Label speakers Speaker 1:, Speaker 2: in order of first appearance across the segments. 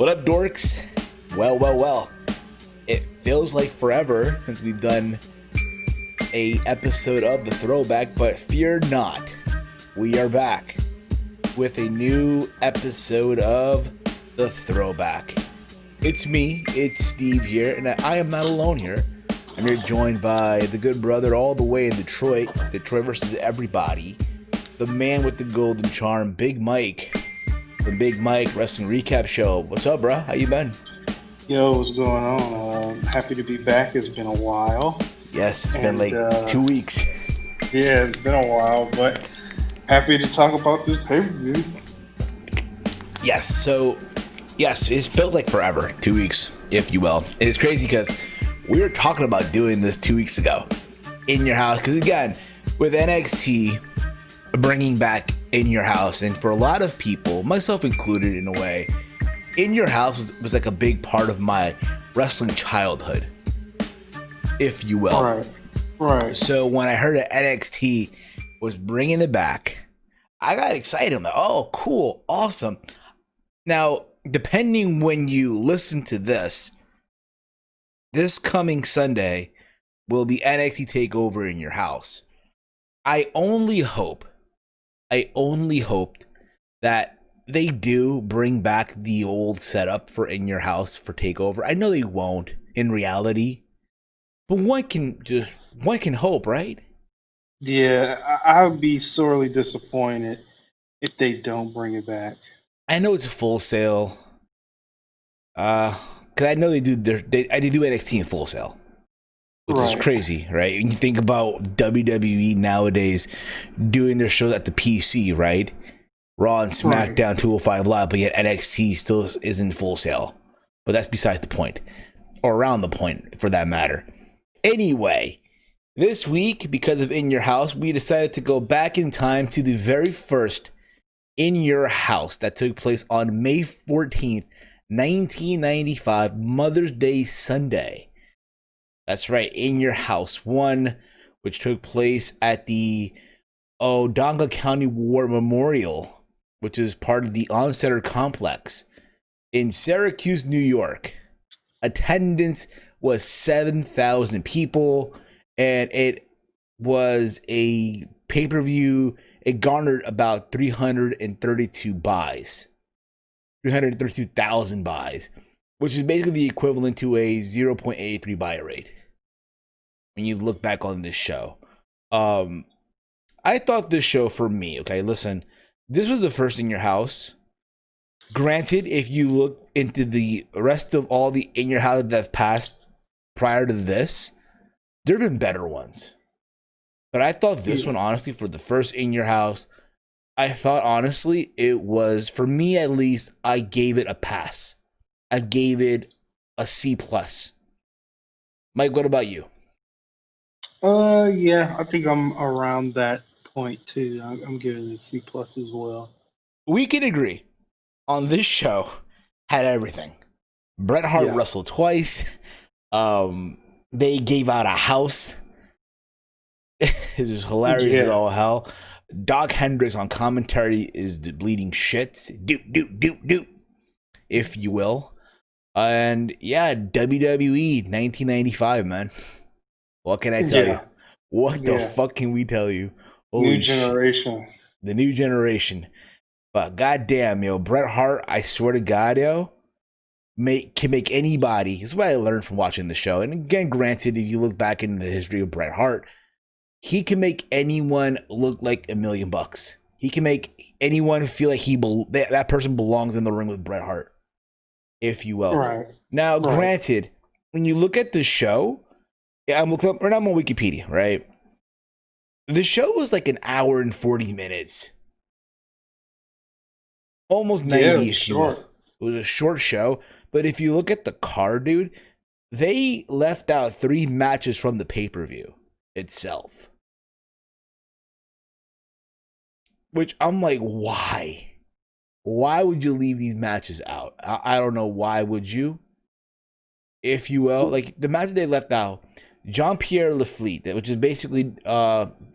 Speaker 1: What up, dorks? Well. It feels like forever since we've done a episode of the Throwback, but fear not, we are back with a new episode of the Throwback. It's me, it's Steve here, and I am not alone here. I'm here joined by the good brother all the way in Detroit versus everybody, the man with the golden charm, Big Mike. The Big Mike Wrestling Recap Show. What's up, bro? How you been?
Speaker 2: Yo, what's going on? Happy to be back. It's been a while.
Speaker 1: Yes, it's been like 2 weeks.
Speaker 2: Yeah, it's been a while, but happy to talk about this pay-per-view.
Speaker 1: Yes, it felt like forever. 2 weeks, if you will. It's crazy because we were talking about doing this 2 weeks ago in your house. Because again, with NXT bringing back In Your House, and for a lot of people, myself included in a way, In Your House was like a big part of my wrestling childhood, if you will.
Speaker 2: Right.
Speaker 1: So when I heard that NXT was bringing it back, I got excited. I'm like, oh, cool, awesome. Now, depending when you listen to this coming Sunday will be NXT Takeover In Your House. I only hope that they do bring back the old setup for In Your House for Takeover. I know they won't in reality, but one can hope, right?
Speaker 2: Yeah, I would be sorely disappointed if they don't bring it back.
Speaker 1: I know it's a Full Sail, because I know they do NXT in Full Sail, which is crazy, right? When you think about WWE nowadays doing their shows at the PC, right? Raw and SmackDown 205 Live, but yet NXT still is in Full Sail. But that's besides the point, or around the point for that matter. Anyway, this week, because of In Your House, we decided to go back in time to the very first In Your House that took place on May 14th, 1995, Mother's Day Sunday. That's right, In Your House 1, which took place at the Onondaga County War Memorial, which is part of the Onsetter Complex in Syracuse, New York. Attendance was 7,000 people, and it was a pay-per-view. It garnered about 332 buys. 332,000 buys, which is basically the equivalent to a 0.83 buy rate. When you look back on this show, I thought this show, for me, okay, listen, this was the first In Your House. Granted, if you look into the rest of all the In Your House that's passed prior to this, there have been better ones. But I thought this one, honestly, for the first In Your House, I thought, honestly, it was, for me at least, I gave it a pass. I gave it a C+. Mike, what about you?
Speaker 2: Yeah, I think I'm around that point too. I'm giving it a C+ as well.
Speaker 1: We can agree on this show had everything. Bret Hart wrestled twice. They gave out a house. It is hilarious as all hell. Doc Hendricks on commentary is the bleeding shits. Doop, if you will. And yeah, WWE 1995, man. What can I tell you? What the fuck can we tell you?
Speaker 2: Holy new generation.
Speaker 1: The new generation. But goddamn, yo, Bret Hart, I swear to God, yo, can make anybody. This is what I learned from watching the show. And again, granted, if you look back into the history of Bret Hart, he can make anyone look like $1 million. He can make anyone feel like that person belongs in the ring with Bret Hart, if you will.
Speaker 2: Right.
Speaker 1: Now, granted, when you look at the show, I'm on Wikipedia, right? The show was like an hour and 40 minutes. Almost 90 if you will. It was a short show. But if you look at the card, dude, they left out 3 matches from the pay-per-view itself. Which I'm like, why? Why would you leave these matches out? I don't know. Why would you? If you will. Like, the match they left out, Jean-Pierre Lafleet, which is basically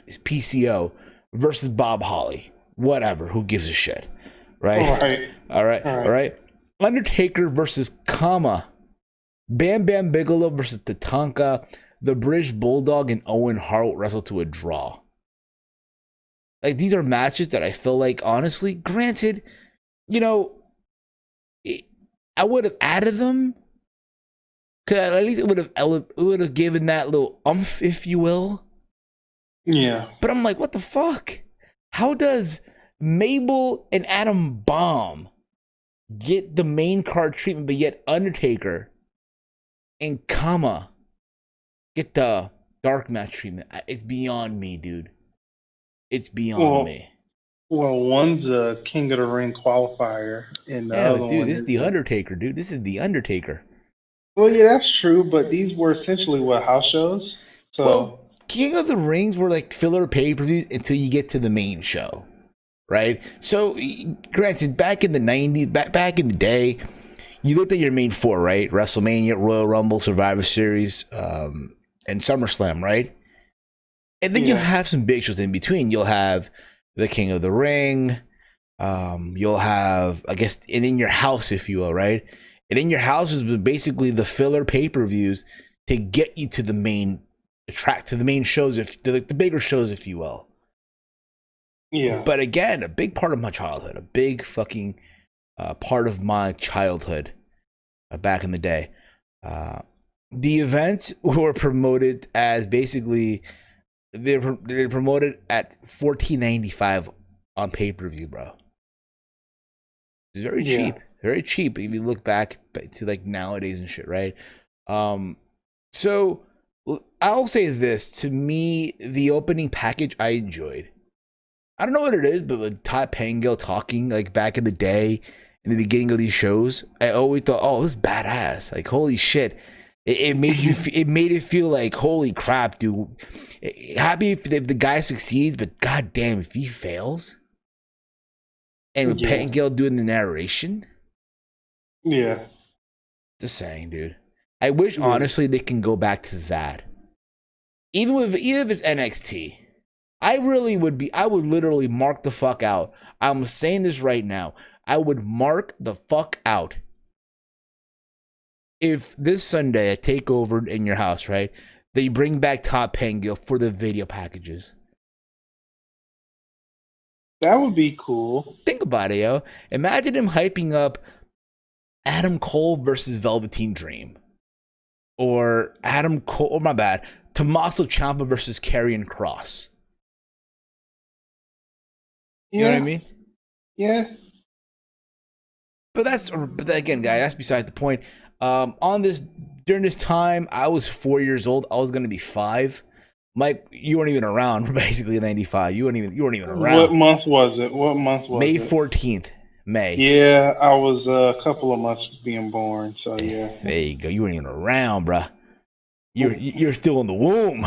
Speaker 1: PCO, versus Bob Holly. Whatever. Who gives a shit? Right?
Speaker 2: All right.
Speaker 1: All right. Undertaker versus Kama. Bam Bam Bigelow versus Tatanka. The British Bulldog and Owen Hart wrestled to a draw. Like, these are matches that I feel like, honestly, granted, you know, I would have added them. Cause at least it would have given that little umph, if you will.
Speaker 2: Yeah.
Speaker 1: But I'm like, what the fuck? How does Mabel and Adam Bomb get the main card treatment, but yet Undertaker and Kama get the dark match treatment? It's beyond me, dude. It's beyond me.
Speaker 2: Well, one's a King of the Ring qualifier, and the
Speaker 1: Yeah,
Speaker 2: other
Speaker 1: but dude,
Speaker 2: one
Speaker 1: this is
Speaker 2: is
Speaker 1: the Undertaker, dude. This is the Undertaker.
Speaker 2: Well, yeah, that's true, but these were essentially what house shows.
Speaker 1: Well,
Speaker 2: So
Speaker 1: King of the Rings were like filler pay-per-views until you get to the main show, right? So, granted, back in the 90s, back in the day, you looked at your main four, right? WrestleMania, Royal Rumble, Survivor Series, and SummerSlam, right? And then you'll have some big shows in between. You'll have the King of the Ring. You'll have, I guess, and in your house, if you will, right? And in your house is basically the filler pay-per-views to get you to the main track, to the main shows, if the bigger shows, if you will.
Speaker 2: yeah.
Speaker 1: But again, a big part of my childhood, a big fucking part of my childhood back in the day. The events were promoted as basically they're promoted at $14.95 on pay-per-view, bro. It's very cheap. Very cheap if you look back to like nowadays and shit, right? So I'll say this. To me, the opening package I enjoyed. I don't know what it is, but with Todd Pangel talking like back in the day, in the beginning of these shows, I always thought, oh, this is badass. Like, holy shit. It made you. It made it feel like, holy crap, dude. Happy if the guy succeeds, but goddamn, if he fails. And with Pangel doing the narration.
Speaker 2: Yeah.
Speaker 1: Just saying, dude. I wish, honestly, they can go back to that. Even if it's NXT, I would literally mark the fuck out. I'm saying this right now. I would mark the fuck out if this Sunday at Takeover in your house, right, they bring back Todd Pangel for the video packages.
Speaker 2: That would be cool.
Speaker 1: Think about it, yo. Imagine him hyping up Adam Cole versus Velveteen Dream. Or Adam Cole, oh my bad, Tommaso Ciampa versus Karrion Kross. You know what I mean?
Speaker 2: Yeah.
Speaker 1: But again, guys, that's beside the point. During this time, I was 4 years old. I was gonna be 5. Mike, you weren't even around. Basically, in '95, you weren't even around.
Speaker 2: What month was it?
Speaker 1: May 14th. May.
Speaker 2: Yeah, I was a couple of months being born. So yeah.
Speaker 1: There you go. You weren't even around, bruh. You're still in the womb.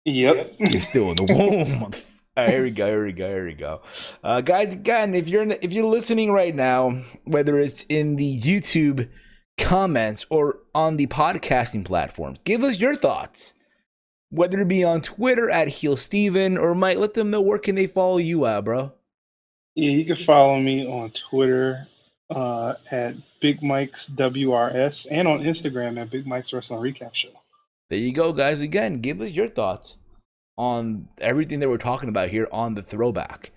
Speaker 2: Yep.
Speaker 1: You're still in the womb. All right, here we go. Guys, again, if you're listening right now, whether it's in the YouTube comments or on the podcasting platforms, give us your thoughts. Whether it be on Twitter at HeelSteven or Mike, let them know where can they follow you at, bro.
Speaker 2: Yeah, you can follow me on Twitter at Big Mike's WRS and on Instagram at Big Mike's Wrestling Recap Show.
Speaker 1: There you go, guys. Again, give us your thoughts on everything that we're talking about here on the Throwback.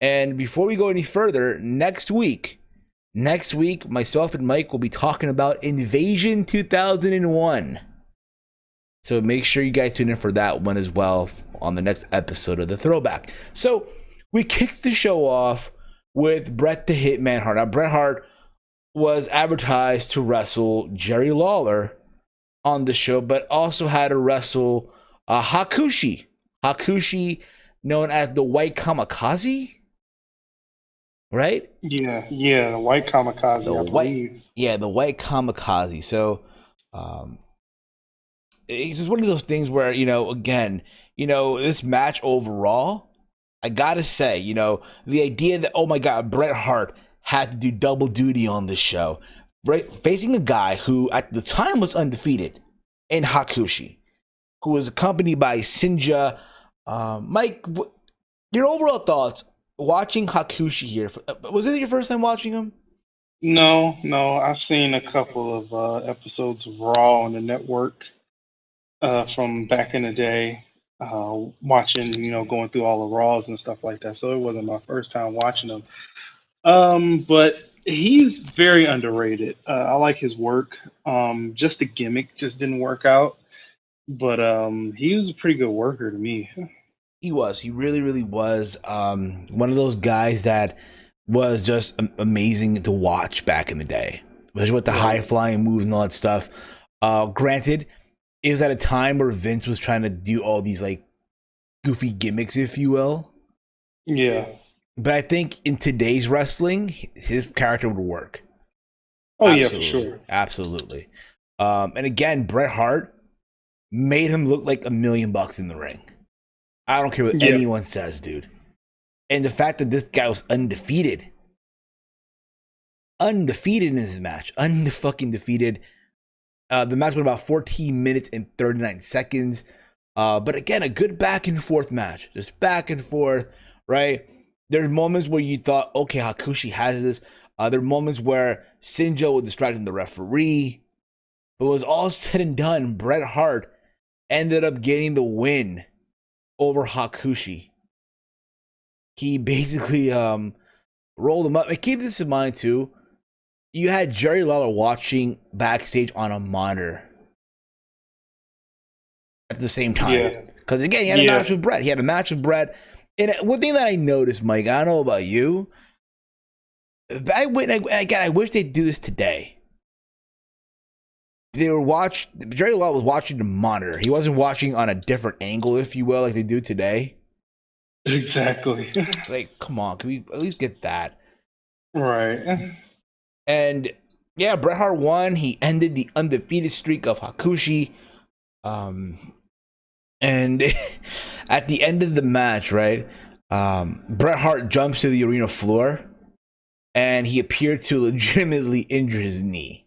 Speaker 1: And before we go any further, next week, myself and Mike will be talking about Invasion 2001. So make sure you guys tune in for that one as well on the next episode of the Throwback. So we kicked the show off with Bret the Hitman Hart. Now, Bret Hart was advertised to wrestle Jerry Lawler on the show, but also had to wrestle Hakushi. Hakushi, known as the White Kamikaze, right?
Speaker 2: Yeah, the White Kamikaze, I believe.
Speaker 1: Yeah, the White Kamikaze. So, it's just one of those things where, this match overall, I gotta say, the idea that, oh my God, Bret Hart had to do double duty on this show, right? Facing a guy who at the time was undefeated in Hakushi, who was accompanied by Sinja. Mike, your overall thoughts watching Hakushi here? Was it your first time watching him?
Speaker 2: No. I've seen a couple of episodes of Raw on the network from back in the day. Watching, going through all the Raws and stuff like that. So it wasn't my first time watching them. But he's very underrated. I like his work. Just the gimmick just didn't work out. But he was a pretty good worker to me.
Speaker 1: He was. He really, really was. One of those guys that was just amazing to watch back in the day, especially with the high
Speaker 2: Right.
Speaker 1: flying moves and all that stuff. Granted, it was at a time where Vince was trying to do all these like goofy gimmicks, if you will.
Speaker 2: Yeah.
Speaker 1: But I think in today's wrestling, his character would work.
Speaker 2: Oh yeah, for
Speaker 1: Absolutely,
Speaker 2: sure.
Speaker 1: absolutely. And again, Bret Hart made him look like $1,000,000 in the ring. I don't care what
Speaker 2: Yeah.
Speaker 1: anyone says, dude. And the fact that this guy was undefeated in his match, unfucking defeated. The match went about 14 minutes and 39 seconds. But again, a good back and forth match, just back and forth, right? There's moments where you thought, okay, Hakushi has this. There are moments where Shinjo was distracting the referee. But it was all said and done, Bret Hart ended up getting the win over Hakushi. He basically rolled him up. And keep this in mind too. You had Jerry Lawler watching backstage on a monitor at the same time.
Speaker 2: Yeah.
Speaker 1: Because again, he had a
Speaker 2: Yeah.
Speaker 1: match with Bret. He had a match with Bret. And one thing that I noticed, Mike, I don't know about you. I wish they'd do this today. Jerry Lawler was watching the monitor. He wasn't watching on a different angle, if you will, like they do today.
Speaker 2: Exactly.
Speaker 1: Like, come on, can we at least get that?
Speaker 2: Right.
Speaker 1: And yeah, Bret Hart won. He ended the undefeated streak of Hakushi. And at the end of the match, right, Bret Hart jumps to the arena floor, and he appeared to legitimately injure his knee.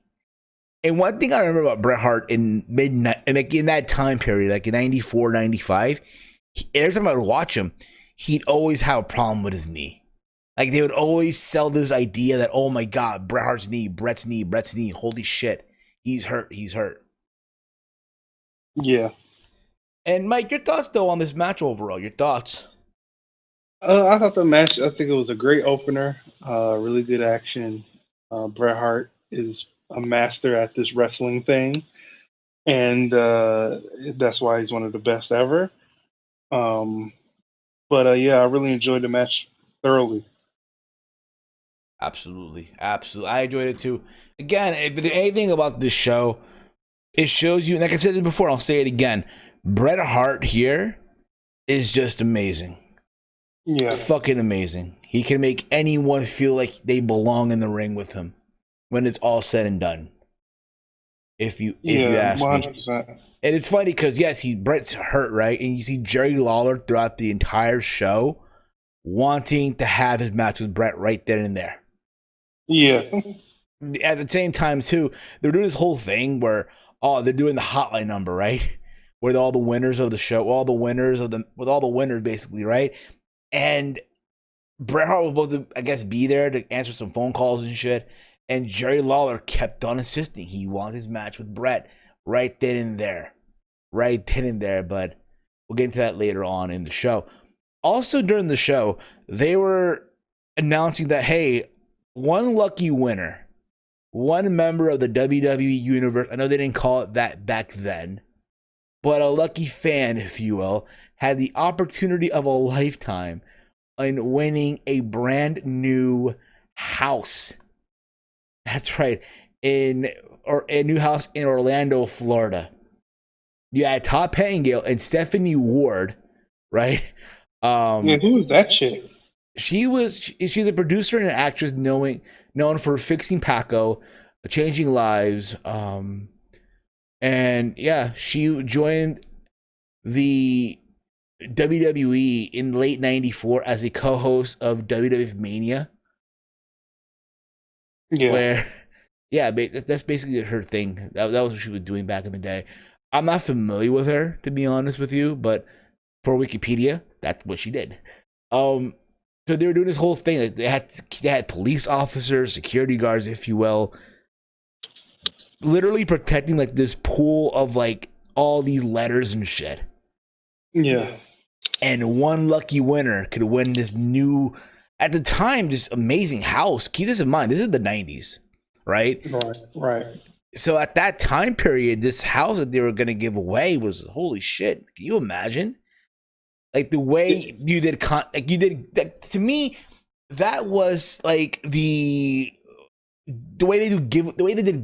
Speaker 1: And one thing I remember about Bret Hart in midnight, and like in that time period, like in 94, 95, every time I would watch him, he'd always have a problem with his knee. Like they would always sell this idea that, oh my God, Bret Hart's knee, Bret's knee, Bret's knee. Holy shit, he's hurt, he's hurt.
Speaker 2: Yeah.
Speaker 1: And Mike, your thoughts though on this match overall? Your thoughts?
Speaker 2: I thought the match. I think it was a great opener. Really good action. Bret Hart is a master at this wrestling thing, and that's why he's one of the best ever. Um, but yeah, I really enjoyed the match thoroughly.
Speaker 1: Absolutely, absolutely. I enjoyed it too. Again, if there's anything about this show, it shows you. Like I said this before, I'll say it again. Bret Hart here is just amazing.
Speaker 2: Yeah.
Speaker 1: Fucking amazing. He can make anyone feel like they belong in the ring with him when it's all said and done. If you
Speaker 2: Yeah.
Speaker 1: ask
Speaker 2: One
Speaker 1: me.
Speaker 2: hundred percent.
Speaker 1: And it's funny because yes, Bret's hurt, right? And you see Jerry Lawler throughout the entire show wanting to have his match with Bret right then and there.
Speaker 2: Yeah.
Speaker 1: At the same time, too, they're doing this whole thing where they're doing the hotline number, right? With all the winners of the show, with all the winners basically, right? And Bret Hart was supposed to, I guess, be there to answer some phone calls and shit. And Jerry Lawler kept on insisting he wants his match with Bret right then and there. Right then and there. But we'll get into that later on in the show. Also, during the show, they were announcing that, hey, one lucky winner, one member of the WWE Universe, I know they didn't call it that back then, but a lucky fan, if you will, had the opportunity of a lifetime in winning a brand new house. That's right, or a new house in Orlando, Florida. You had Todd Pettengill and Stephanie Ward, right?
Speaker 2: Yeah. Who was that chick?
Speaker 1: She's a producer and an actress known for fixing Paco, changing lives. And yeah, she joined the WWE in late '94 as a co-host of WWF Mania,
Speaker 2: Yeah.
Speaker 1: where yeah, that's basically her thing. That was what she was doing back in the day. I'm not familiar with her, to be honest with you, but for Wikipedia, that's what she did. Um, So they were doing this whole thing. Like they had police officers, security guards, if you will, literally protecting like this pool of like all these letters and shit.
Speaker 2: Yeah.
Speaker 1: And one lucky winner could win this new, at the time, just amazing house. Keep this in mind. This is the 90s, right?
Speaker 2: Right.
Speaker 1: So at that time period, this house that they were going to give away was, holy shit. Can you imagine? Like the way you did, to me, that was like the way they did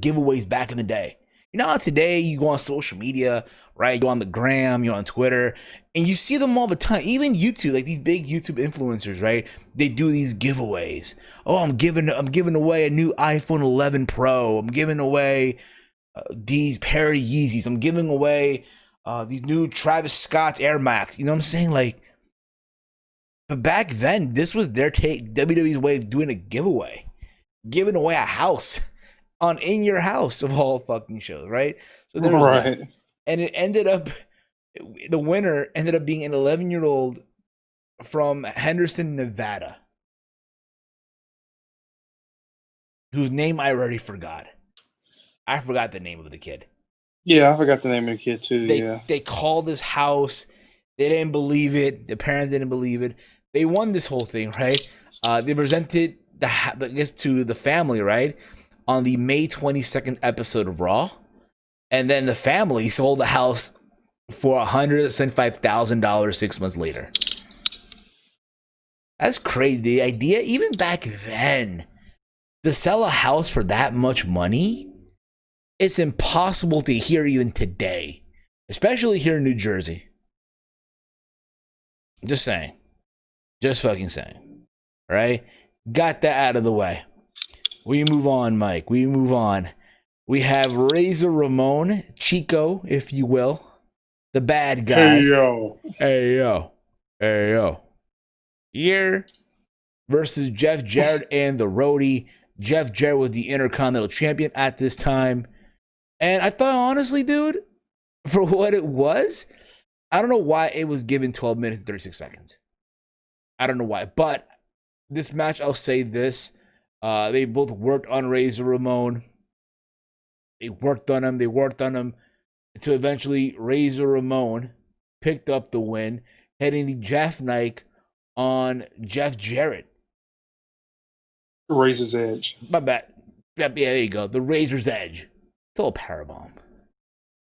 Speaker 1: giveaways back in the day. You know how today you go on social media, right? You go on the gram, you're on Twitter, and you see them all the time. Even YouTube, like these big YouTube influencers, right? They do these giveaways. Oh, I'm giving away a new iPhone 11 Pro. I'm giving away these pair of Yeezys. I'm giving away these new Travis Scott Air Max. You know what I'm saying? Like, but back then, this was their WWE's way of doing a giveaway, giving away a house on In Your House of all fucking shows, right? So there was that. And it ended up, the winner ended up being an 11-year-old from Henderson, Nevada, whose name I already forgot. I forgot the name of the kid.
Speaker 2: Yeah, I forgot the name of the kid too.
Speaker 1: They called this house. They didn't believe it. The parents didn't believe it. They won this whole thing, right? They presented to the family, right, on the May 22nd episode of Raw, and then the family sold the house for $175,000 6 months later. That's crazy. The idea, even back then, to sell a house for that much money, it's impossible to hear even today, especially here in New Jersey. Just saying. Just fucking saying. All right? Got that out of the way. We move on, Mike. We move on. We have Razor Ramon, Chico, if you will. The bad guy. Hey, yo. Here versus Jeff Jarrett and the Roadie. Jeff Jarrett was the Intercontinental Champion at this time. And I thought, honestly, dude, for what it was, I don't know why it was given 12 minutes and 36 seconds. I don't know why. But this match, I'll say this. They both worked on Razor Ramon. They worked on him until eventually Razor Ramon picked up the win, heading the jackknife on Jeff Jarrett.
Speaker 2: Razor's Edge.
Speaker 1: My bad. Yeah, there you go. The Razor's Edge. Still a powerbomb.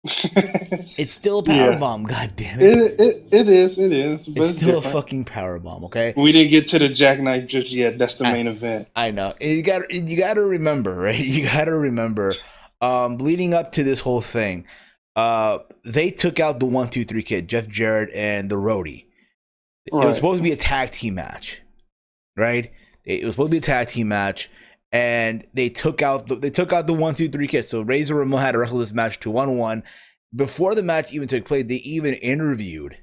Speaker 1: It's still a powerbomb, god damn it.
Speaker 2: It is. But
Speaker 1: it's still a fucking powerbomb, okay?
Speaker 2: We didn't get to the jackknife just yet. That's the main event.
Speaker 1: I know. You gotta remember, right? You gotta remember, leading up to this whole thing, they took out the 1, 2, 3 kid, Jeff Jarrett and the Roadie. It was supposed to be a tag team match, right? It was supposed to be a tag team match, and they took out the 1, 2, 3 kids. So Razor Ramon had to wrestle this match 2-on-1. Before the match even took place, they even interviewed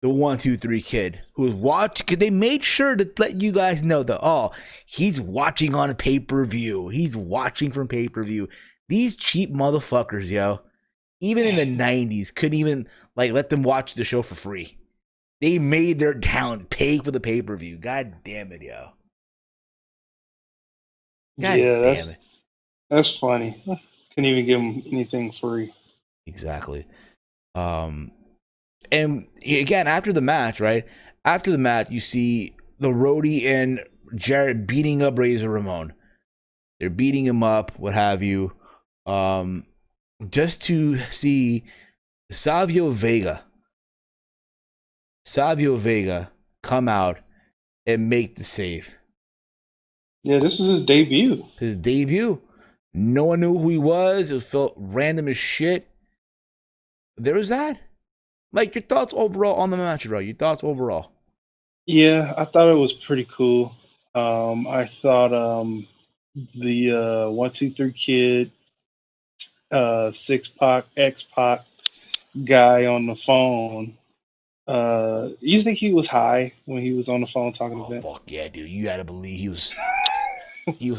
Speaker 1: the 1, 2, 3 kid who was watching, because they made sure to let you guys know that, he's watching on a pay-per-view. He's watching from pay-per-view. These cheap motherfuckers, yo, even in the 90s, couldn't even let them watch the show for free. They made their talent pay for the pay-per-view. God damn it, yo. God damn it.
Speaker 2: That's funny. Couldn't even give them anything free.
Speaker 1: Exactly. And again, after the match, right? After the match, you see the Roadie and Jarrett beating up Razor Ramon. They're beating him up, what have you. Just to see Savio Vega come out and make the save.
Speaker 2: Yeah, this is his debut.
Speaker 1: No one knew who he was. It felt random as shit. There was that. Like, your thoughts overall on the match, bro? Your thoughts overall?
Speaker 2: Yeah, I thought it was pretty cool. I thought the 1, 2, 3 kid, 6-Pac, X-Pac guy on the phone. You think he was high when he was on the phone talking to them?
Speaker 1: Fuck yeah, dude! You gotta believe he was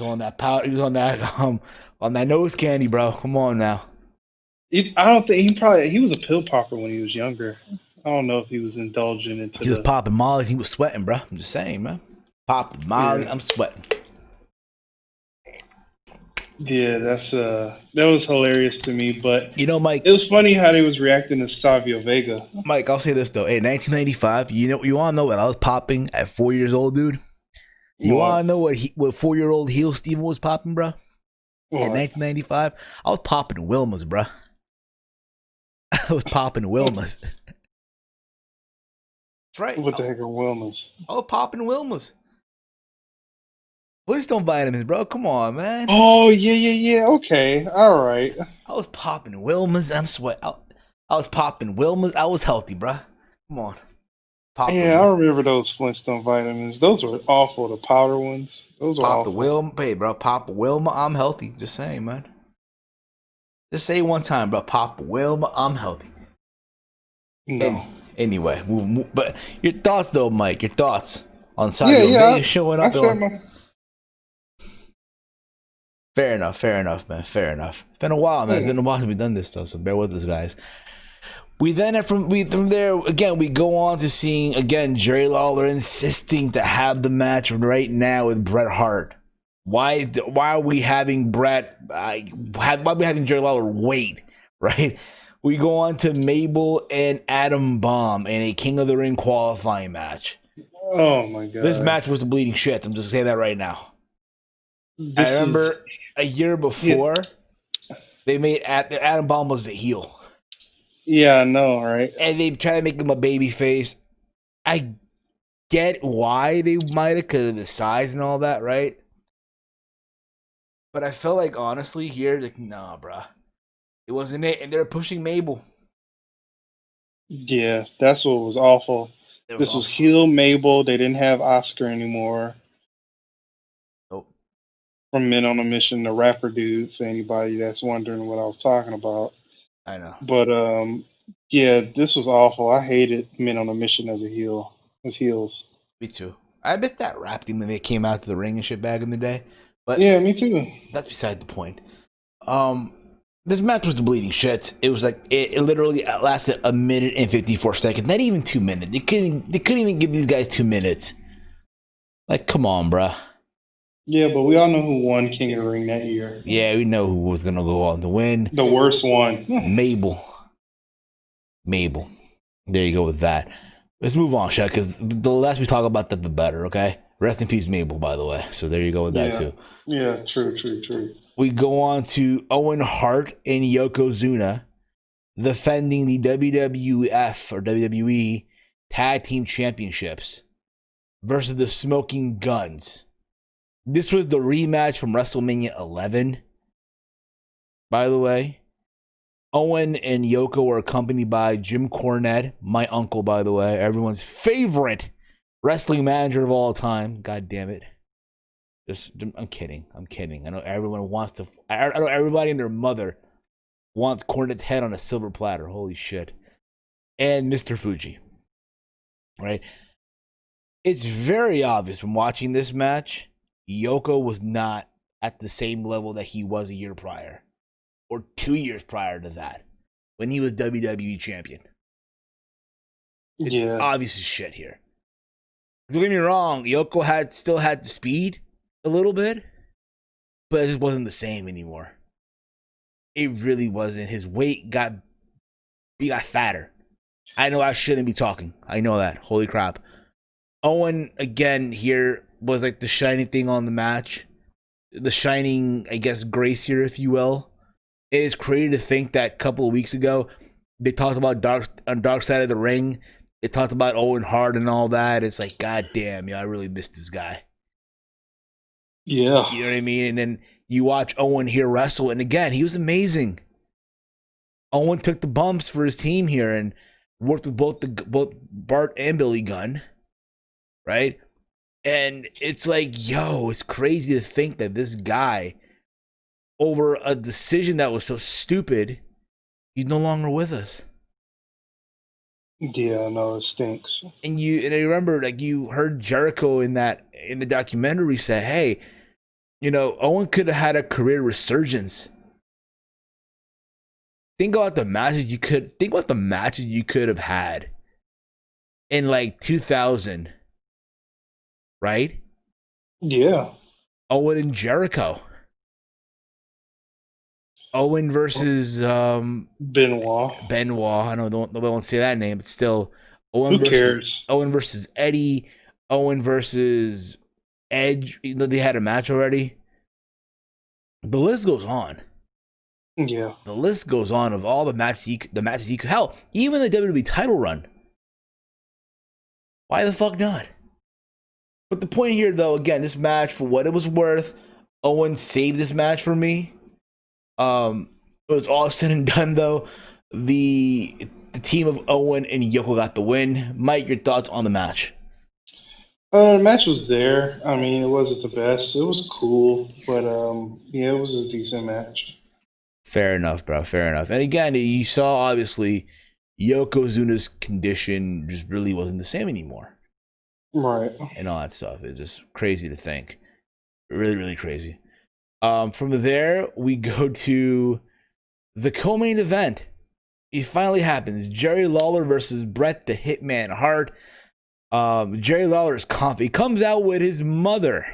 Speaker 1: on that powder. He was on that nose candy, bro. Come on now.
Speaker 2: I don't think he was a pill popper when he was younger. I don't know if he was indulging into.
Speaker 1: He was popping molly. He was sweating, bro. I'm just saying, man. Pop, man, I'm sweating.
Speaker 2: Yeah, that was hilarious to me. But
Speaker 1: You know, Mike.
Speaker 2: it was funny how they was reacting to Savio Vega.
Speaker 1: Mike, I'll say this though. In 1995, you want to know what I was popping at 4 years old, dude? You want
Speaker 2: What?
Speaker 1: to know what 4-year-old heel Steven was popping, bro? In
Speaker 2: What?
Speaker 1: 1995, I was popping Wilmas, bro. I was popping Wilmas. That's right.
Speaker 2: What the heck are wellness?
Speaker 1: I was popping Wilmas. Flintstone vitamins, bro. Come on, man.
Speaker 2: Oh yeah. Okay, all right.
Speaker 1: I was popping Wilmas. I'm sweat. I was popping Wilmas. I was healthy, bro. Come on,
Speaker 2: Yeah, I
Speaker 1: popping,
Speaker 2: remember those Flintstone vitamins. Those were awful. The powder ones. Those were
Speaker 1: pop the
Speaker 2: awful.
Speaker 1: Wilma. Hey, bro, pop Wilma. I'm healthy. Just saying, man. Just say one time, bro. Pop Wilma. I'm healthy.
Speaker 2: No.
Speaker 1: Anyway, but your thoughts though, Mike. Your thoughts on
Speaker 2: Yeah,
Speaker 1: Savio Vega showing
Speaker 2: I
Speaker 1: up
Speaker 2: said
Speaker 1: on.
Speaker 2: my.
Speaker 1: Fair enough, man. Fair enough. It's been a while, man. It's
Speaker 2: Yeah.
Speaker 1: been a while since we've done this stuff, so bear with us, guys. We then have from there again. We go on to seeing again Jerry Lawler insisting to have the match right now with Bret Hart. Why are we having Bret? Why are we having Jerry Lawler wait? Right. We go on to Mabel and Adam Bomb in a King of the Ring qualifying match.
Speaker 2: Oh my god.
Speaker 1: This match was the bleeding shit. I'm just saying that right now. I
Speaker 2: This is.
Speaker 1: remember a year before they made Adam Bomb was the heel.
Speaker 2: Yeah, I know, right?
Speaker 1: And they try to make him a baby face. I get why they might have, because of the size and all that, right? But I felt like, honestly, here, like, nah, bruh. It wasn't it. And they're pushing Mabel.
Speaker 2: Yeah, that's what was awful. This was heel Mabel. They didn't have Oscar anymore.
Speaker 1: Nope.
Speaker 2: From Men on a Mission, the rapper dude, for anybody that's wondering what I was talking about.
Speaker 1: I know.
Speaker 2: But yeah, this was awful. I hated Men on a Mission as heels.
Speaker 1: Me too. I missed that rap team when they came out to the ring and shit back in the day. But
Speaker 2: yeah, me too.
Speaker 1: That's beside the point. This match was the bleeding shit. It was like it literally lasted 1 minute and 54 seconds. Not even 2 minutes. They couldn't even give these guys 2 minutes. Like, come on, bruh.
Speaker 2: Yeah, but we all know who won King of the Ring that year.
Speaker 1: Yeah, we know who was gonna go on to win.
Speaker 2: The worst one.
Speaker 1: Mabel. There you go with that. Let's move on, Shaq, because the less we talk about that, the better, okay? Rest in peace, Mabel, by the way. So there you go with that, too.
Speaker 2: Yeah, true.
Speaker 1: We go on to Owen Hart and Yokozuna defending the WWF or WWE Tag Team Championships versus the Smoking Guns. This was the rematch from WrestleMania 11, by the way. Owen and Yoko were accompanied by Jim Cornette, my uncle, by the way, everyone's favorite wrestling manager of all time. God damn it. I'm kidding. I know everyone wants to. I know everybody and their mother wants Cornette's head on a silver platter. Holy shit. And Mr. Fuji. Right? It's very obvious from watching this match, Yoko was not at the same level that he was a year prior. Or 2 years prior to that, when he was WWE champion. It's obvious as shit here. Don't get me wrong, Yoko still had the speed a little bit, but it just wasn't the same anymore. It really wasn't. His weight got fatter. I know I shouldn't be talking. I know that. Holy crap. Owen, again, here was like the shining thing on the match. The shining, I guess, grace here, if you will. It is crazy to think that a couple of weeks ago, they talked about Dark Side of the Ring. They talked about Owen Hart and all that. It's like, god damn, I really missed this guy.
Speaker 2: Yeah.
Speaker 1: You know what I mean? And then you watch Owen here wrestle, and again, he was amazing. Owen took the bumps for his team here and worked with both Bart and Billy Gunn, right? And it's like, it's crazy to think that this guy, over a decision that was so stupid, he's no longer with us.
Speaker 2: Yeah, no, it stinks.
Speaker 1: And I remember, like, you heard Jericho in the documentary say, hey, Owen could have had a career resurgence. Think about the matches you could have had in like 2000, right?
Speaker 2: Yeah.
Speaker 1: Owen and Jericho. Owen versus
Speaker 2: Benoit.
Speaker 1: Benoit. I know nobody wants to say that name, but still
Speaker 2: Who cares?
Speaker 1: Owen versus Eddie. Owen versus Edge. Even though they had a match already. The list goes on.
Speaker 2: Yeah.
Speaker 1: The list goes on of all the matches he could. Hell, even the WWE title run. Why the fuck not? But the point here, though, again, this match, for what it was worth, Owen saved this match for me. It was all said and done, though. The team of Owen and Yoko got the win. Mike, your thoughts on the match?
Speaker 2: The match was there. I mean, it wasn't the best. It was cool, but yeah, it was a decent match.
Speaker 1: Fair enough, bro. Fair enough. And again, you saw obviously Yokozuna's condition just really wasn't the same anymore.
Speaker 2: Right.
Speaker 1: And all that stuff. It's just crazy to think. Really, really crazy. From there, we go to the co-main event. It finally happens. Jerry Lawler versus Bret the Hitman Hart. Jerry Lawler is confident. He comes out with his mother.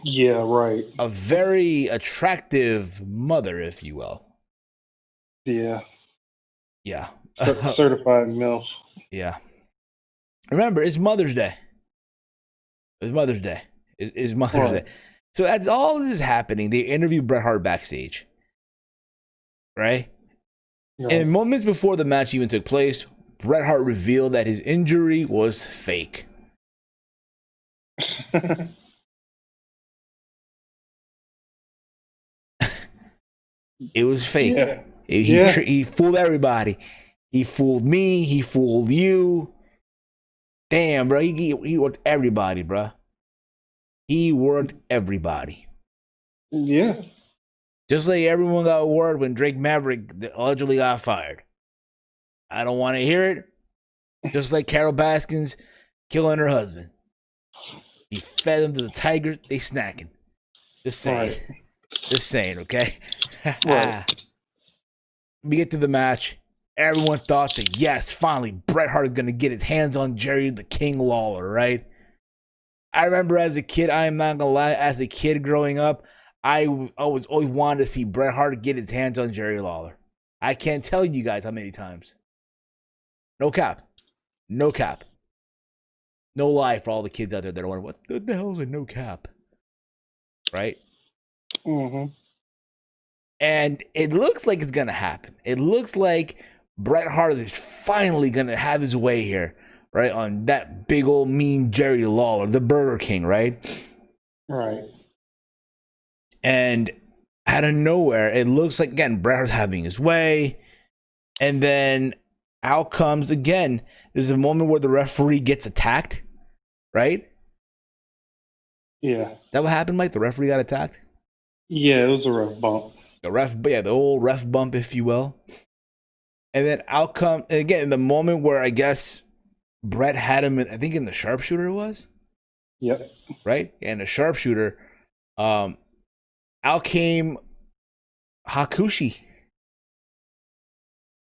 Speaker 2: Yeah, right.
Speaker 1: A very attractive mother, if you will.
Speaker 2: Yeah.
Speaker 1: Yeah.
Speaker 2: Certified MILF.
Speaker 1: Yeah. Remember, it's Mother's Day. It's Mother's Day. It's Mother's Day. So as all this is happening, they interview Bret Hart backstage. Right? And moments before the match even took place, Bret Hart revealed that his injury was fake. It was fake. Yeah. He fooled everybody. He fooled me. He fooled you. Damn, bro. He worked everybody, bro. He worked everybody.
Speaker 2: Yeah.
Speaker 1: Just like everyone got word when Drake Maverick allegedly got fired. I don't want to hear it. Just like Carol Baskins killing her husband. He fed them to the tigers. They snacking. Just saying. Right. Just saying, okay? Right. We get to the match. Everyone thought that, yes, finally, Bret Hart is going to get his hands on Jerry the King Lawler, right? I remember as a kid, I am not going to lie, as a kid growing up, I always wanted to see Bret Hart get his hands on Jerry Lawler. I can't tell you guys how many times. No cap. No cap. No lie for all the kids out there that are wondering, what the hell is a no cap? Right?
Speaker 2: Mm-hmm.
Speaker 1: And it looks like it's going to happen. It looks like Bret Hart is finally going to have his way here, right? On that big old mean Jerry Lawler, the Burger King, right?
Speaker 2: Right.
Speaker 1: And out of nowhere, it looks like, again, Bret Hart's having his way. And then out comes, again, there's a moment where the referee gets attacked, right?
Speaker 2: Yeah.
Speaker 1: That what happened, Mike? The referee got attacked?
Speaker 2: Yeah, it was a ref bump.
Speaker 1: The old ref bump, if you will. And then out come, again, the moment where I guess Bret had him, I think in the sharpshooter it was?
Speaker 2: Yep.
Speaker 1: Right? And the sharpshooter, out came Hakushi.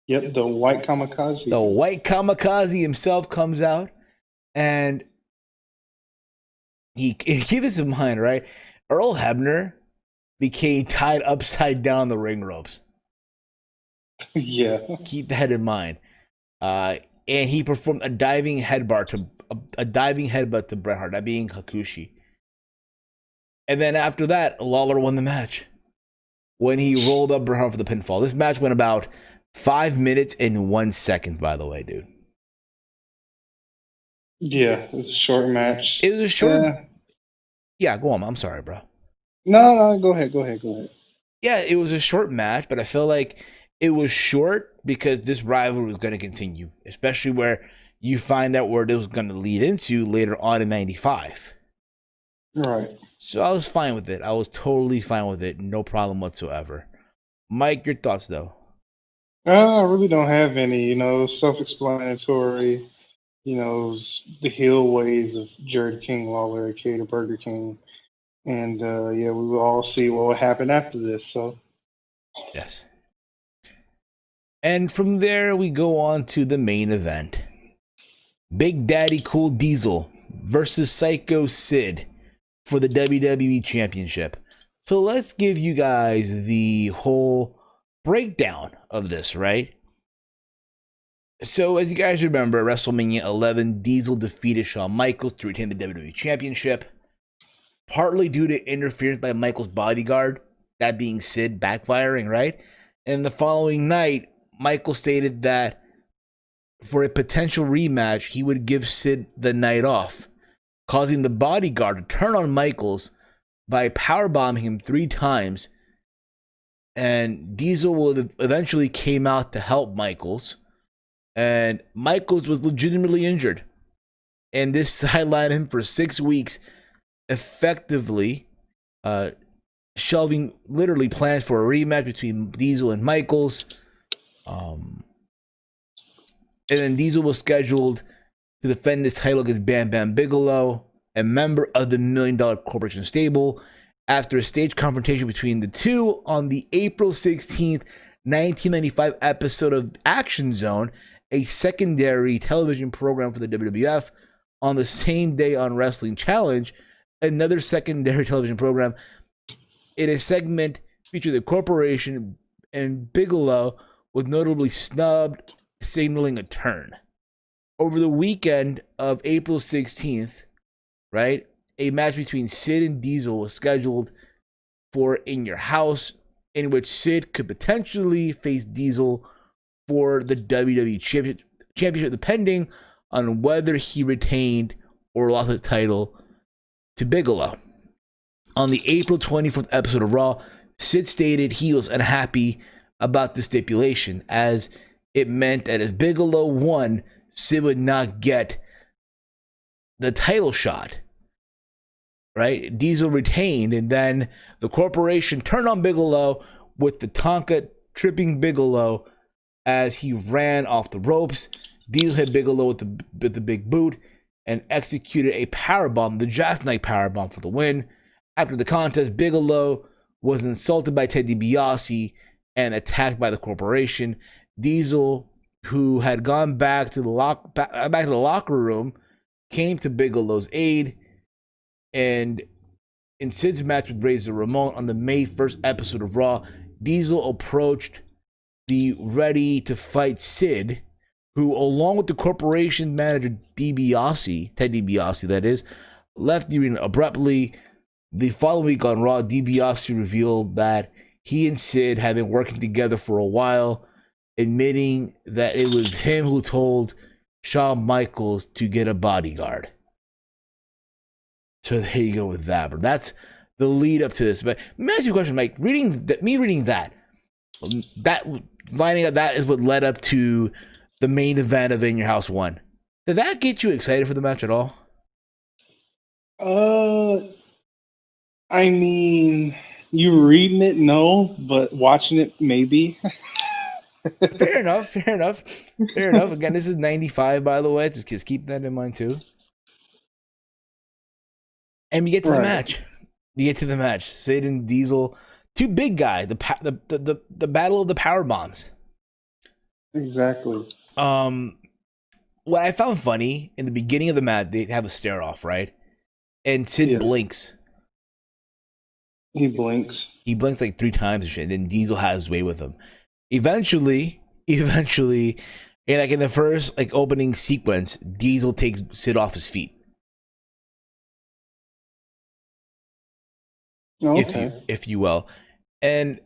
Speaker 2: Yep, the white kamikaze.
Speaker 1: The white kamikaze himself comes out, and he keep this in mind, right? Earl Hebner became tied upside down the ring ropes.
Speaker 2: Yeah.
Speaker 1: Keep that in mind. And he performed a diving headbutt to Bret Hart, that being Hakushi. And then after that, Lawler won the match when he rolled up Bret Hart for the pinfall. This match went about 5 minutes and 1 second, by the way, dude.
Speaker 2: Yeah, it was a short match.
Speaker 1: It was a short. Yeah, go on. I'm sorry, bro.
Speaker 2: No, go ahead.
Speaker 1: Yeah, it was a short match, but I feel like it was short because this rivalry was going to continue, especially where you find out where it was going to lead into later on in 95.
Speaker 2: Right.
Speaker 1: So I was fine with it. I was totally fine with it. No problem whatsoever. Mike, your thoughts, though?
Speaker 2: I really don't have any. Self-explanatory. It was the heel ways of Jerry King Lawler, aka the Burger King. And we will all see what will happen after this. So,
Speaker 1: yes. And from there, we go on to the main event. Big Daddy Cool Diesel versus Psycho Sid. for the WWE Championship. So let's give you guys the whole breakdown of this, right? So as you guys remember, WrestleMania 11, Diesel defeated Shawn Michaels to retain the WWE Championship, partly due to interference by Michaels' bodyguard, that being Sid, backfiring, right? And the following night, Michael stated that for a potential rematch, he would give Sid the night off, causing the bodyguard to turn on Michaels by powerbombing him 3 times. And Diesel eventually came out to help Michaels. And Michaels was legitimately injured. And this sidelined him for 6 weeks, effectively shelving literally plans for a rematch between Diesel and Michaels. And then Diesel was scheduled to defend this title against Bam Bam Bigelow, a member of the $1 Million Corporation stable, after a stage confrontation between the two on the April 16th, 1995 episode of Action Zone, a secondary television program for the WWF. On the same day on Wrestling Challenge, another secondary television program, in a segment featured the corporation, and Bigelow was notably snubbed, signaling a turn. Over the weekend of April 16th, right, a match between Sid and Diesel was scheduled for In Your House, in which Sid could potentially face Diesel for the WWE Championship, depending on whether he retained or lost the title to Bigelow. On the April 24th episode of Raw, Sid stated he was unhappy about the stipulation, as it meant that if Bigelow won, Sid would not get the title shot. Right? Diesel retained, and then the corporation turned on Bigelow with the Tonka tripping Bigelow as he ran off the ropes. Diesel hit Bigelow with the big boot and executed a powerbomb, the jackknife powerbomb, for the win. After the contest, Bigelow was insulted by Ted DiBiase and attacked by the corporation. Diesel, who had gone back to the locker room, came to Bigelow's aid. And in Sid's match with Razor Ramon on the May 1st episode of Raw, Diesel approached the ready-to-fight Sid, who, along with the corporation manager Ted DiBiase, that is, left the arena abruptly. The following week on Raw, DiBiase revealed that he and Sid had been working together for a while, admitting that it was him who told Shawn Michaels to get a bodyguard. So there you go with that, bro. That's the lead up to this. But let me ask you a question, Mike. Reading that, lining up that is what led up to the main event of In Your House 1. Did that get you excited for the match at all?
Speaker 2: I mean, you reading it, no, but watching it, maybe.
Speaker 1: Fair enough. Again, this is 95, by the way. Just keep that in mind, too. And we get to the match. Sid and Diesel, two big guys. The battle of the power bombs.
Speaker 2: Exactly.
Speaker 1: What I found funny in the beginning of the match, they have a stare off, right? And Sid blinks.
Speaker 2: He blinks.
Speaker 1: He blinks like 3 times and shit. And then Diesel has his way with him. Eventually, and like in the first opening sequence, Diesel takes Sid off his feet.
Speaker 2: Okay.
Speaker 1: If you will. And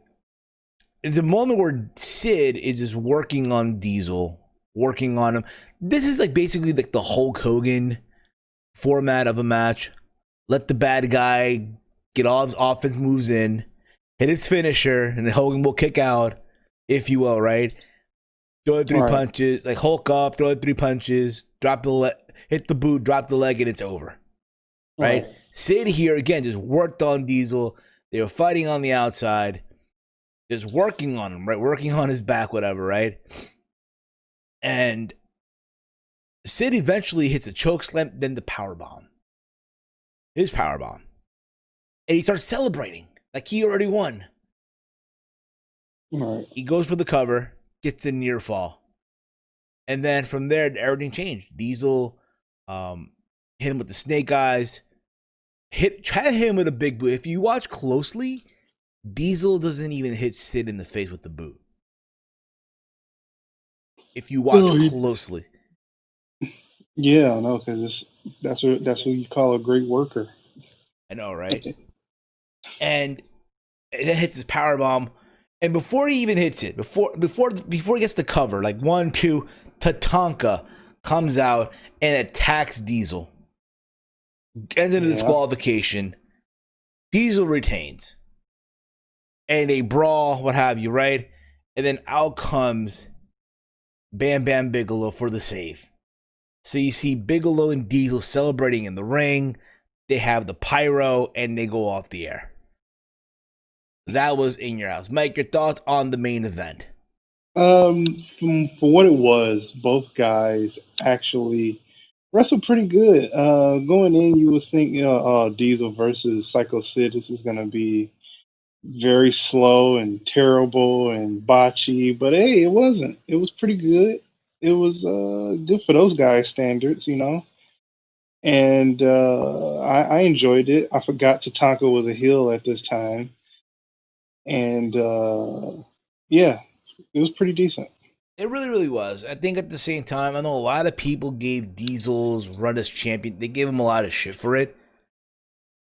Speaker 1: the moment where Sid is just working on Diesel, working on him, this is basically the Hulk Hogan format of a match. Let the bad guy get all his offense moves in, hit his finisher, and then Hogan will kick out, if you will, right? Throw 3 punches, Hulk up, throw 3 punches, drop the hit the boot, drop the leg, and it's over. Right? Sid here, again, just worked on Diesel. They were fighting on the outside, just working on him, right? Working on his back, whatever, right? And Sid eventually hits a choke slam, then the power bomb. His power bomb. And he starts celebrating like he already won.
Speaker 2: Right.
Speaker 1: He goes for the cover, gets a near fall. And then from there, everything changed. Diesel hit him with the snake eyes. try to hit him with a big boot. If you watch closely, Diesel doesn't even hit Sid in the face with the boot. If you watch closely.
Speaker 2: Yeah, I know, because that's what you call a great worker.
Speaker 1: I know, right? And then hits his power bomb, and before he even hits it, before he gets the cover, like 1, 2, Tatanka comes out and attacks Diesel. Ends in a disqualification. Diesel retains. And a brawl, what have you, right? And then out comes Bam Bam Bigelow for the save. So you see Bigelow and Diesel celebrating in the ring. They have the pyro, and they go off the air. That was In Your House. Mike, your thoughts on the main event?
Speaker 2: For what it was, both guys actually wrestled pretty good. Going in, you would think, Diesel versus Psycho Sid, this is gonna be very slow and terrible and botchy, but hey, it wasn't. It was pretty good. It was good for those guys' standards, and I enjoyed it. I forgot Tatanka was a heel at this time, and yeah, it was pretty decent.
Speaker 1: It really, really was. I think at the same time, I know a lot of people gave Diesel's run as champion. They gave him a lot of shit for it.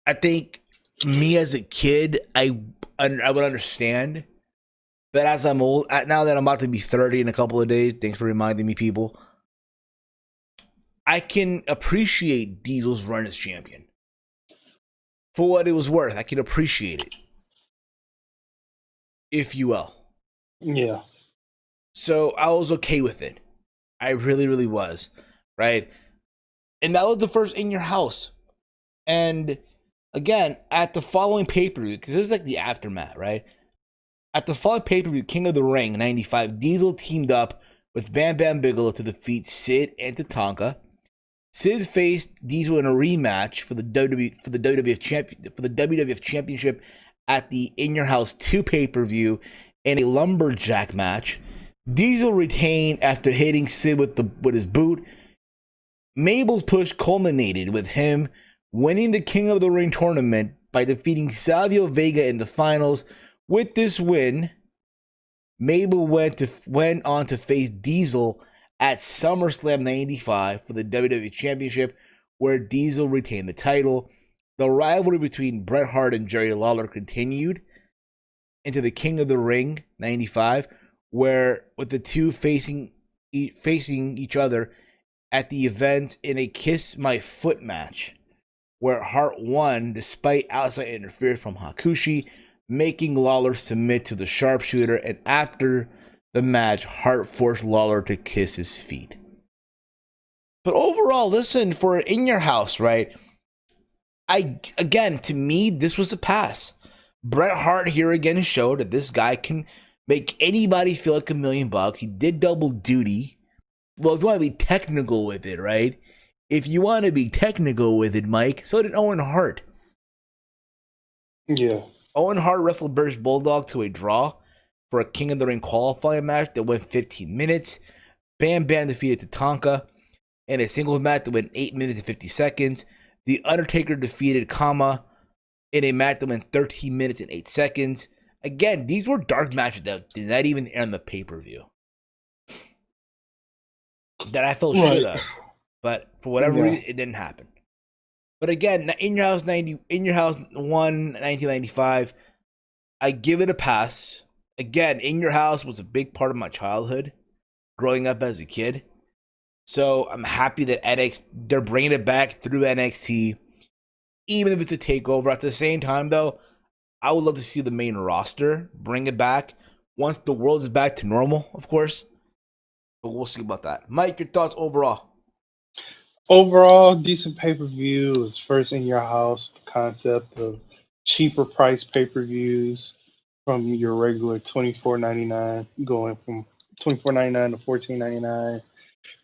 Speaker 1: I think me as a kid, I would understand. But as I'm old, now that I'm about to be 30 in a couple of days, thanks for reminding me, people. I can appreciate Diesel's run as champion. For what it was worth, I can appreciate it. If you will.
Speaker 2: Yeah.
Speaker 1: So I was okay with it. I really, really was. Right? And that was the first In Your House. And again, at the following pay-per-view, because this is like the aftermath, right? At the following pay-per-view, King of the Ring 95, Diesel teamed up with Bam Bam Bigelow to defeat Sid and Tatanka. Sid faced Diesel in a rematch for the WWF Championship at the In Your House 2 pay-per-view in a lumberjack match. Diesel retained after hitting Sid with his boot. Mabel's push culminated with him winning the King of the Ring tournament by defeating Savio Vega in the finals. With this win, Mabel went on to face Diesel at SummerSlam 95 for the WWE Championship, where Diesel retained the title. The rivalry between Bret Hart and Jerry Lawler continued into the King of the Ring 95, where with the two facing each other at the event in a Kiss My Foot match, where Hart won despite outside interference from Hakushi, making Lawler submit to the sharpshooter, and after the match, Hart forced Lawler to kiss his feet. But overall, listen, for In Your House, right? To me, this was a pass. Bret Hart here again showed that this guy can make anybody feel like $1,000,000. He did double duty. Well, if you want to be technical with it, right? If you want to be technical with it, Mike, so did Owen Hart.
Speaker 2: Yeah.
Speaker 1: Owen Hart wrestled British Bulldog to a draw for a King of the Ring qualifying match that went 15 minutes. Bam Bam defeated Tatanka in a singles match that went 8 minutes and 50 seconds. The Undertaker defeated Kama in a match that went 13 minutes and 8 seconds. Again, these were dark matches that did not even air on the pay-per-view. That I felt should have. But for whatever reason, it didn't happen. But again, In Your House 1995, I give it a pass. Again, In Your House was a big part of my childhood, growing up as a kid. So I'm happy that they're bringing it back through NXT, even if it's a takeover. At the same time, though, I would love to see the main roster bring it back once the world is back to normal, of course. But we'll see about that. Mike, your thoughts overall?
Speaker 2: Overall, decent pay-per-view. It was first In Your House concept of cheaper price pay-per-views from your regular $24.99, going from $24.99 to $14.99,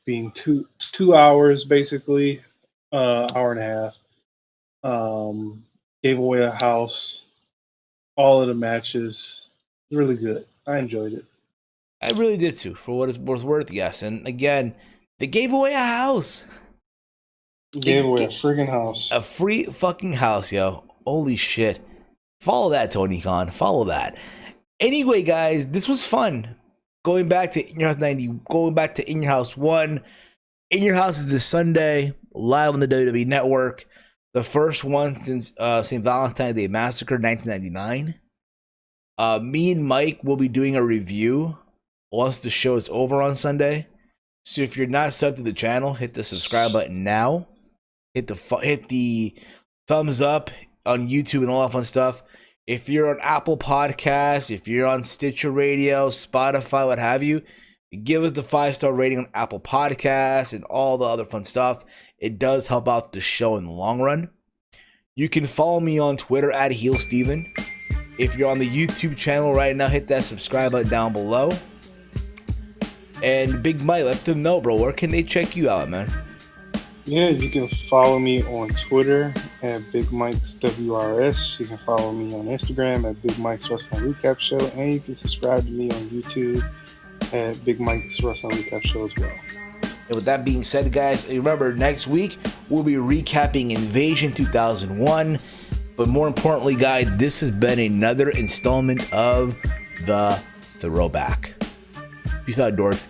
Speaker 2: being two hours basically, hour and a half. Gave away a house, all of the matches, really good. I enjoyed it.
Speaker 1: I really did too, for what it's worth, yes. And again, they gave away a house.
Speaker 2: Gave away a friggin' house.
Speaker 1: A free fucking house, yo. Holy shit. Follow that, Tony Khan. Follow that. Anyway, guys, this was fun. Going back to In Your House 90, going back to In Your House 1. In Your House is this Sunday, live on the WWE Network. The first one since St. Valentine's Day Massacre 1999. Me and Mike will be doing a review once the show is over on Sunday. So if you're not subbed to the channel, hit the subscribe button now. Hit the thumbs up on YouTube and all that fun stuff. If you're on Apple Podcasts, if you're on Stitcher Radio, Spotify, what have you, give us the 5-star rating on Apple Podcasts and all the other fun stuff. It does help out the show in the long run. You can follow me on Twitter at HeelSteven. If you're on the YouTube channel right now, hit that subscribe button down below. And Big Mike, let them know, bro. Where can they check you out, man?
Speaker 2: Yeah, you can follow me on Twitter at Big Mike's WRS. You can follow me on Instagram at Big Mike's Wrestling Recap Show. And you can subscribe to me on YouTube at Big Mike's Wrestling Recap Show as well.
Speaker 1: And with that being said, guys, remember next week we'll be recapping Invasion 2001. But more importantly, guys, this has been another installment of the Throwback. Peace out, dorks.